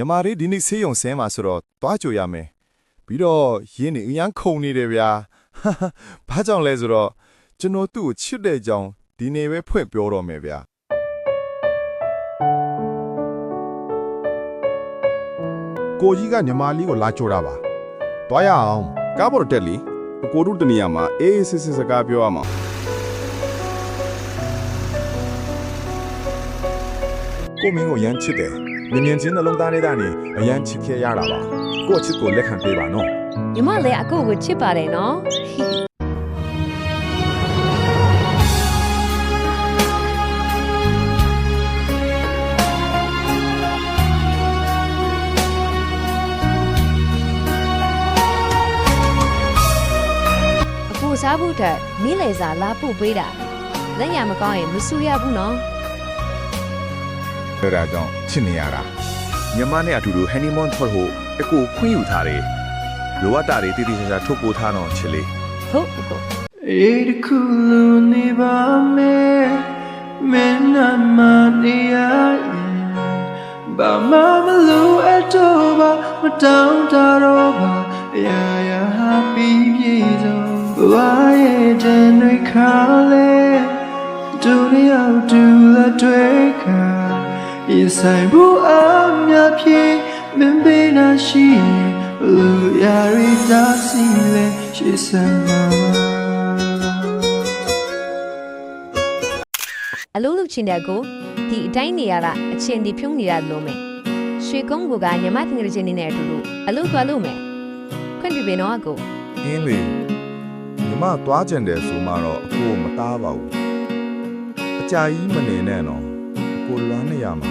မာလေးဒီနေ့ဆေးရုံဆင်းမှာဆိုတော့တွားကြိုရမယ်ပြီးတော့ရင်းနေအရန်ခုန်နေတယ်ဗျာဘာကြောင့်လဲဆိုတော့ကျွန်တော်သူ့ကိုချစ်တဲ့ကြောင်ဒီနေ့ပဲဖွင့်ပြောတော့မယ်ဗျာကိုကြီးကညီမလေးကိုလာကြိုတာပါတွားရအောင် ကားပေါ်တက်လီအကိုတို့တနေရာမှာအေးစစ်စစ်စကားပြောရမှာ ကိုမင်းကိုရမ်းချစ်တယ်မြင်ချင်းနှလုံးသားထဲကနေအရန်ချစ်ခဲ့ရတာပါကို့ချစ်ကိုလက်ခံပေးပါနော် ညီမလည်းအကိုကိုချစ်ပါတယ်နော်အကိုစားဖို့အတွက်နေ့လည်စာလာပို့ပေးတာလက်ရမကောင်းရင်မဆူရဘူးနော် အဲ့ဒါကြောင့်ချစ်နေရတာ ညီမနဲ့အတူတူဟန်နီမွန်းထွက်ဖို့အကိုခွင့်ယူထားတယ်လိုအပ်တာတွေတည်တည်ချာချာထုတ်ပို့ထားတော့ချစ်လေး ဟုတ်အကို Eid kulu ni ba me mena mania ba ma malu atoba ma down da roba ya ya happy yezo ba ye den we khale do ni out do la twe ka isai bu amya phi min be na shi lu ya ri da si le shi san ma အလုံးလုံးချင်းတဲ့ကိုဒီအတိုင်းနေရတာအချင်းဒီဖြုံးနေတာလို့မယ်ရွှေကုန်းကညီမတင်ငယ်ချင်းနေနဲ့အတူတူအလုံးသွားလို့မယ်ခွင့်ပြုပေးနော်အကို အင်းလေညီမသွားကျင်တယ်ဆိုမှတော့အကိုမတားပါဘူးအကြာကြီးမနေနဲ့နော်အကိုလွမ်းနေရမှာ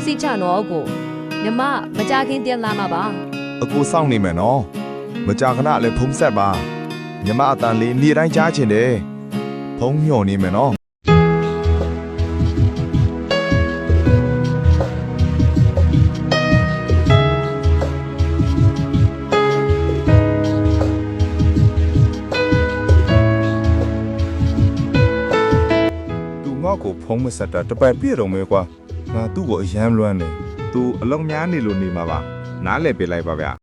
စိတ်ချနော်အကိုညီမမကြခင်ပြန်လာမှာပါ အကိုစောင့်နေမယ်နော်မကြာခဏလည်းဖုံးဆက်ပါညီမအတန်လေးနေ့တိုင်းကြားချင်တယ်ဖုံးညှော်နေမယ်နော်ငါ့ကိုဖုံးမဆက်တာတပတ်ပြည့်တော့မဲကွာငါသူ့ကိုအယမ်းလွမ်းတယ် သူအလုံးများနေလို့နေမှာပါနားလည်ပေးလိုက်ပါဗျ